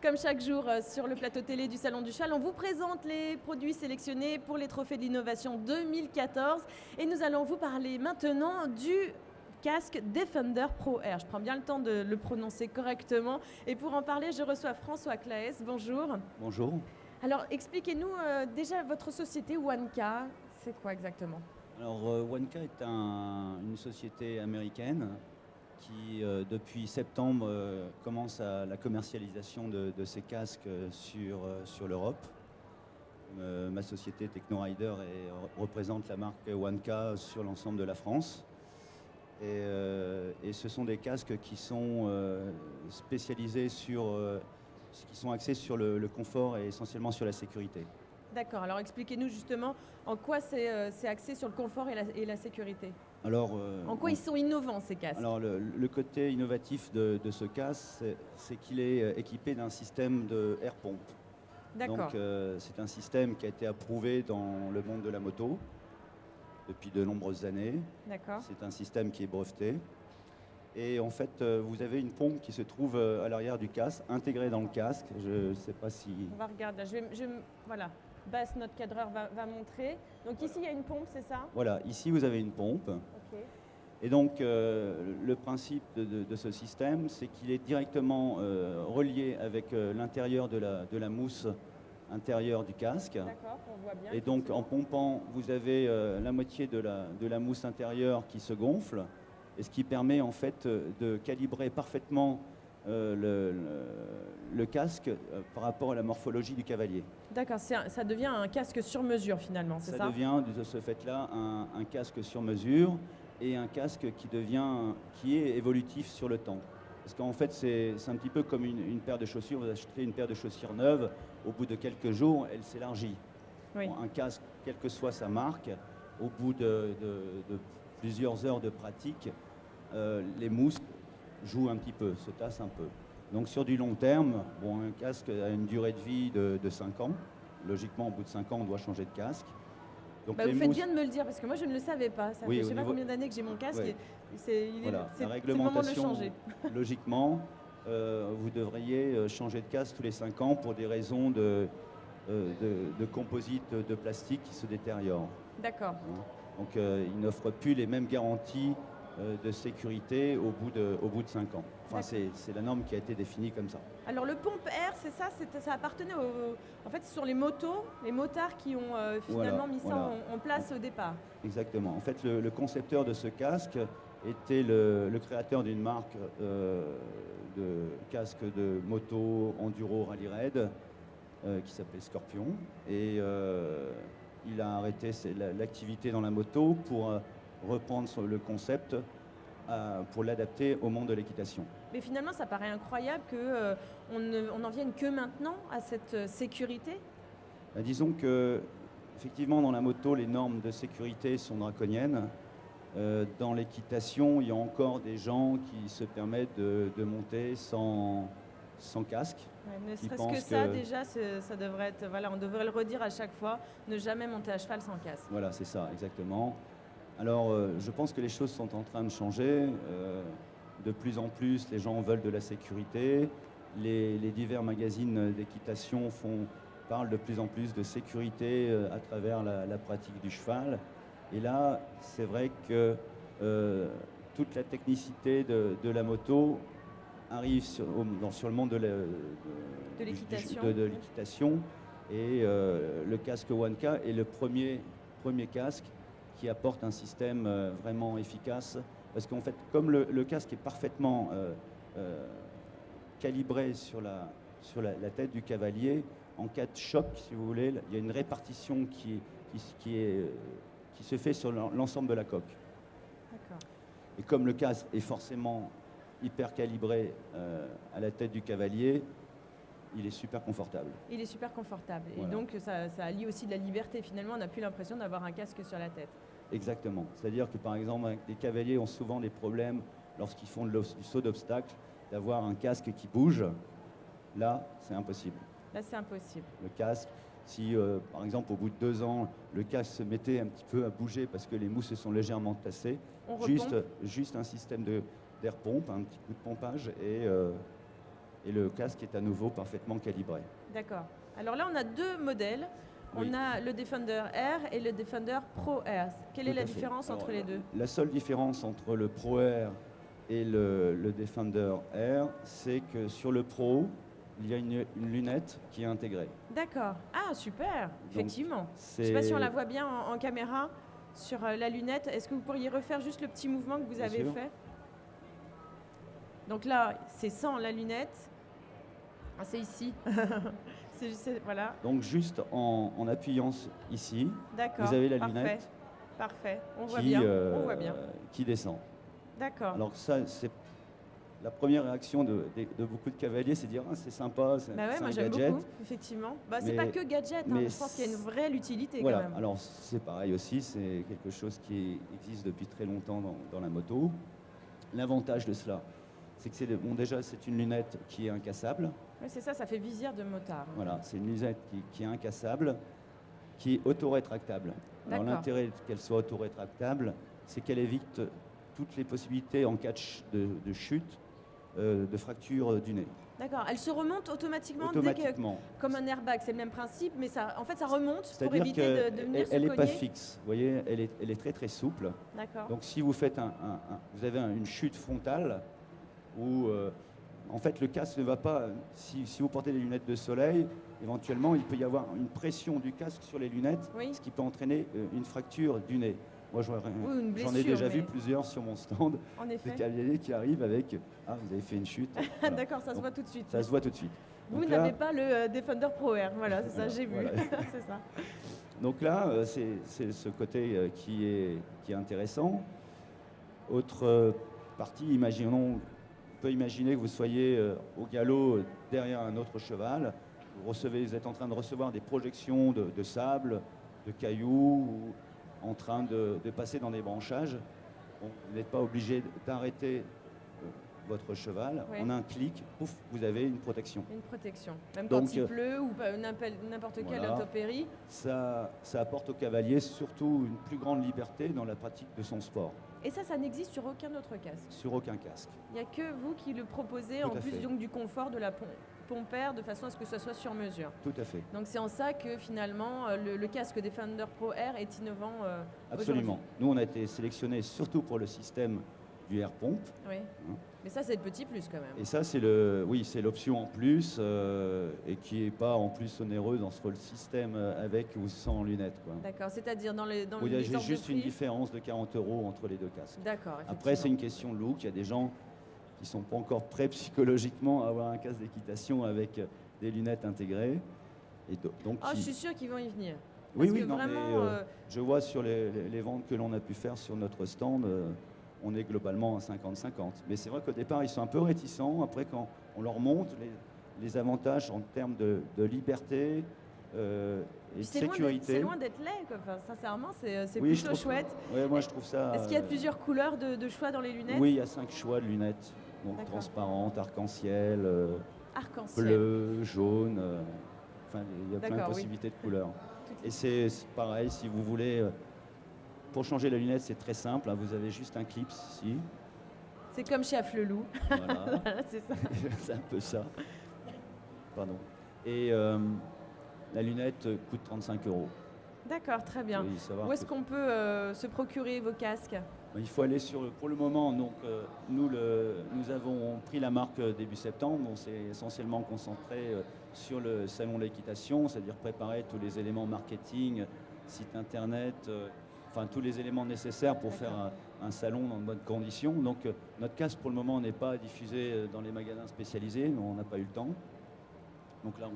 comme chaque jour sur le plateau télé du Salon du Cheval, on vous présente les produits sélectionnés pour les trophées de l'innovation 2014 et nous allons vous parler maintenant du casque Defender Pro Air. Je prends bien le temps de le prononcer correctement et pour en parler, je reçois François Claes. Bonjour. Bonjour. Alors expliquez-nous déjà votre société Wanka, c'est quoi exactement? Alors, Wanka est une société américaine qui, depuis septembre, commence la commercialisation de ces casques sur l'Europe. Ma société TechnoRider représente la marque Wanka sur l'ensemble de la France. Et ce sont des casques qui sont spécialisés qui sont axés sur le confort et essentiellement sur la sécurité. D'accord, alors expliquez-nous justement en quoi c'est axé sur le confort et la sécurité. Alors, en quoi ils sont innovants ces casques? Alors le côté innovatif de ce casque, c'est qu'il est équipé d'un système de air pompe. D'accord. Donc c'est un système qui a été approuvé dans le monde de la moto depuis de nombreuses années. D'accord. C'est un système qui est breveté. Et en fait, vous avez une pompe qui se trouve à l'arrière du casque, intégrée dans le casque. Je ne sais pas si... On va regarder. Voilà. Basse, notre cadreur va montrer. Donc ici, il y a une pompe, c'est ça? Voilà, ici vous avez une pompe. Ok. Et donc le principe de ce système, c'est qu'il est directement relié avec l'intérieur de la mousse intérieure du casque. D'accord, on voit bien. Et donc en pompant, vous avez la moitié de la mousse intérieure qui se gonfle, et ce qui permet en fait de calibrer parfaitement le casque par rapport à la morphologie du cavalier. D'accord, ça devient un casque sur mesure finalement, c'est ça? Ça devient de ce fait-là un casque sur mesure et un casque qui est évolutif sur le temps. Parce qu'en fait, c'est un petit peu comme une paire de chaussures. Vous achetez une paire de chaussures neuve, au bout de quelques jours, elle s'élargit. Oui. Bon, un casque, quelle que soit sa marque, au bout de plusieurs heures de pratique, les mousses jouent un petit peu, se tassent un peu. Donc sur du long terme, bon, un casque a une durée de vie de 5 ans. Logiquement, au bout de 5 ans, on doit changer de casque. Donc vous faites bien de me le dire parce que moi je ne le savais pas. Ça fait je ne sais pas combien d'années que j'ai mon casque. Ouais. C'est la le moment de le changer. Logiquement, vous devriez changer de casque tous les 5 ans pour des raisons de composite de plastique qui se détériorent. D'accord. Donc il n'offre plus les mêmes garanties de sécurité au bout de 5 ans. Enfin, c'est la norme qui a été définie comme ça. Alors le pompe air, c'est ça, ça appartenait en fait, ce sont les motards qui ont finalement mis ça en place au départ. Exactement. En fait, le concepteur de ce casque était le créateur d'une marque de casque de moto enduro rally raid qui s'appelait Scorpion. Et il a arrêté l'activité dans la moto pour reprendre le concept pour l'adapter au monde de l'équitation. Mais finalement, ça paraît incroyable qu'on n'en vienne que maintenant à cette sécurité. Disons que, effectivement, dans la moto, les normes de sécurité sont draconiennes. Dans l'équitation, il y a encore des gens qui se permettent de monter sans casque. Ouais, ne serait-ce que ça, déjà, ça devrait être... Voilà, on devrait le redire à chaque fois, ne jamais monter à cheval sans casque. Voilà, c'est ça, exactement. Alors, je pense que les choses sont en train de changer. De plus en plus, les gens veulent de la sécurité. Les divers magazines d'équitation parlent de plus en plus de sécurité à travers la pratique du cheval. Et là, c'est vrai que toute la technicité de la moto arrive sur le monde de l'équitation. Et le casque Wanka est le premier casque qui apporte un système vraiment efficace. Parce qu'en fait, comme le casque est parfaitement calibré sur la tête du cavalier, en cas de choc, si vous voulez, il y a une répartition qui se fait sur l'ensemble de la coque. D'accord. Et comme le casque est forcément hyper calibré à la tête du cavalier, il est super confortable. Il est super confortable. Voilà. Et donc, ça allie aussi de la liberté. Finalement, on n'a plus l'impression d'avoir un casque sur la tête. Exactement. C'est-à-dire que, par exemple, les cavaliers ont souvent des problèmes lorsqu'ils font du saut d'obstacle, d'avoir un casque qui bouge. Là, c'est impossible. Là, c'est impossible. Le casque, si, par exemple, au bout de 2 ans, le casque se mettait un petit peu à bouger parce que les mousses se sont légèrement tassées, juste un système d'air pompe, un petit coup de pompage, et et le casque est à nouveau parfaitement calibré. D'accord. Alors là, on a deux modèles. Oui. On a le Defender Air et le Defender Pro Air. Quelle est Tout la à fait. différence Alors, entre les deux? La seule différence entre le Pro Air et le Defender Air, c'est que sur le Pro, il y a une lunette qui est intégrée. D'accord. Ah, super, effectivement. Je ne sais C'est- pas si on la voit bien en caméra sur la lunette. Est-ce que vous pourriez refaire juste le petit mouvement que vous Bien avez sûr. fait? Donc là, c'est sans la lunette. Ah, c'est ici. Voilà. Donc juste en appuyant ici, D'accord. vous avez la Parfait. lunette Parfait. On voit qui, bien. On voit bien. qui descend. D'accord. Alors ça, c'est la première réaction de beaucoup de cavaliers, c'est de dire ah, c'est sympa, c'est Bah ouais, c'est moi un j'aime gadget. beaucoup, effectivement. Bah, c'est Mais- pas que gadget, hein, mais je pense qu'il y a une vraie utilité Voilà, quand même. alors c'est pareil aussi, c'est quelque chose qui existe depuis très longtemps dans la moto. L'avantage de cela, c'est que bon, déjà c'est une lunette qui est incassable. Oui, c'est ça, ça fait visière de motard. Voilà, c'est une lunette qui est incassable, qui est auto-rétractable. Alors D'accord. l'intérêt qu'elle soit auto-rétractable, c'est qu'elle évite toutes les possibilités en cas de chute, de fracture du nez. D'accord, elle se remonte automatiquement, dès Automatiquement. que, comme un airbag, c'est le même principe, mais ça, en fait ça remonte pour C'est-à-dire éviter de venir se qu'elle n'est cogner. pas fixe, vous voyez, elle est très très souple. D'accord. Donc si vous faites vous avez une chute frontale où en fait le casque ne va pas, si vous portez des lunettes de soleil, éventuellement il peut y avoir une pression du casque sur les lunettes, Oui. ce qui peut entraîner une fracture du nez. Moi Oui, une j'en ai blessure, déjà vu mais- plusieurs sur mon stand, En des effet. cavaliers qui arrivent avec « Ah, vous avez fait une chute ». Voilà. D'accord, ça se Donc, voit tout de suite. Ça se voit tout de suite. Vous Donc là- n'avez pas le Defender Pro Air, voilà, c'est ça, Voilà, j'ai vu. voilà. C'est ça. Donc là, c'est ce côté qui est intéressant. Autre partie, on peut imaginer que vous soyez au galop derrière un autre cheval. Vous êtes en train de recevoir des projections de sable, de cailloux, ou en train de passer dans des branchages. Bon, vous n'êtes pas obligé d'arrêter votre cheval. Oui. En un clic, pouf, vous avez une protection. Une protection. Même Donc, quand il pleut ou n'importe quelle voilà. intempérie. Ça apporte au cavalier surtout une plus grande liberté dans la pratique de son sport, Et ça n'existe sur aucun autre casque. sur aucun casque. Il n'y a que vous qui le proposez, Tout en à plus fait. donc, du confort de la pompère, de façon à ce que ça soit sur mesure. Tout à fait, Donc c'est en ça que finalement le casque Defender Pro Air est innovant absolument. Nous, on a été sélectionnés surtout pour le système du air pompe. aujourd'hui. Oui. Mais ça c'est le petit plus quand même. Et ça, c'est l'option en plus et qui n'est pas en plus onéreuse entre le système avec ou sans lunettes, quoi. D'accord, c'est-à-dire dans les Il y a ordres de juste une prix. différence de 40 € entre les deux casques. D'accord, Après, c'est effectivement. une question de look. Il y a des gens qui ne sont pas encore prêts psychologiquement à avoir un casque d'équitation avec des lunettes intégrées. Et donc, Oh, je suis sûre qu'ils vont y venir. oui, Parce oui, que non, vraiment, mais je vois sur les ventes que l'on a pu faire sur notre stand, on est globalement à 50-50. Mais c'est vrai qu'au départ, ils sont un peu réticents. Après, quand on leur montre les avantages en termes de liberté et de c'est sécurité. loin d'être laid, quoi. Enfin, sincèrement, c'est Oui, plutôt chouette. Ouais, moi, je trouve ça. Est-ce qu'il y a plusieurs couleurs de choix dans les lunettes? Oui, il y a 5 choix de lunettes. Donc D'accord. transparentes, arc-en-ciel, Arc-en-ciel. bleu, jaune. Enfin, il y a plein de D'accord, oui. possibilités de couleurs. Tout- Et c'est pareil, si vous voulez, pour changer la lunette, c'est très simple, hein, vous avez juste un clip ici. C'est comme chez Afflelou. Voilà, Voilà, c'est ça. c'est un peu ça. Pardon. Et la lunette coûte 35 €. D'accord, très bien. Il faut savoir Où est-ce que- qu'on peut se procurer vos casques? Il faut aller pour le moment, donc, nous avons pris la marque début septembre, on s'est essentiellement concentré sur le salon de l'équitation, c'est-à-dire préparer tous les éléments marketing, site internet, enfin tous les éléments nécessaires pour faire un salon dans de bonnes conditions. Donc notre casque pour le moment n'est pas diffusé dans les magasins spécialisés, on n'a pas eu le temps. Donc là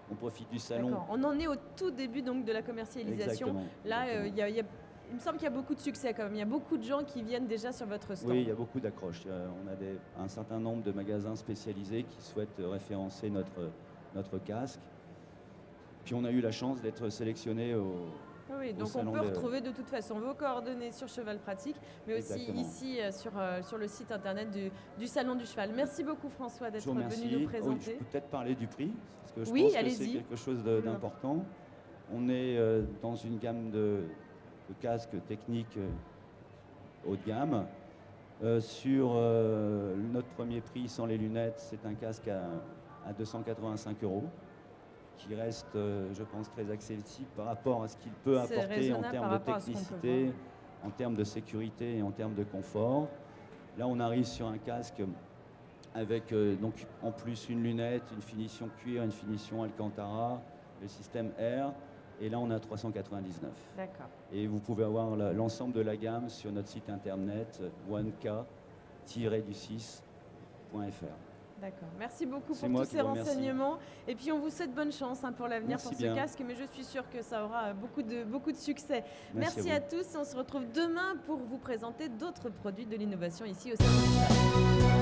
on profite du salon. D'accord. On en est au tout début donc de la commercialisation. Exactement, Là, exactement. il me semble qu'il y a beaucoup de succès quand même. Il y a beaucoup de gens qui viennent déjà sur votre stand. Oui, il y a beaucoup d'accroches. On a un certain nombre de magasins spécialisés qui souhaitent référencer notre casque. Puis on a eu la chance d'être sélectionné Oui, donc on salon peut de- retrouver de toute façon vos coordonnées sur Cheval Pratique, mais aussi Exactement. ici sur le site internet du Salon du Cheval. Merci beaucoup François Je d'être vous remercie. venu nous Oui, présenter. je peux peut-être parler du prix, parce que je Oui, pense que allez-y. c'est quelque chose d'important. On est dans une gamme de casques techniques haut de gamme. Notre premier prix sans les lunettes, c'est un casque à 285 €, qui reste, je pense, très accessible par rapport à ce qu'il peut C'est apporter en raisonnable par termes de rapport à ce qu'on peut technicité, voir. en termes de sécurité et en termes de confort. Là, on arrive sur un casque avec donc en plus une lunette, une finition cuir, une finition Alcantara, le système Air, et là on a 399. D'accord. Et vous pouvez avoir l'ensemble de la gamme sur notre site internet onek-du6.fr. D'accord. Merci beaucoup C'est pour moi tous qui ces vous remercie. renseignements. Et puis on vous souhaite bonne chance pour l'avenir Merci pour ce bien. casque, mais je suis sûre que ça aura beaucoup de succès. Merci à à vous. tous. On se retrouve demain pour vous présenter d'autres produits de l'innovation ici au Salon du Chalon.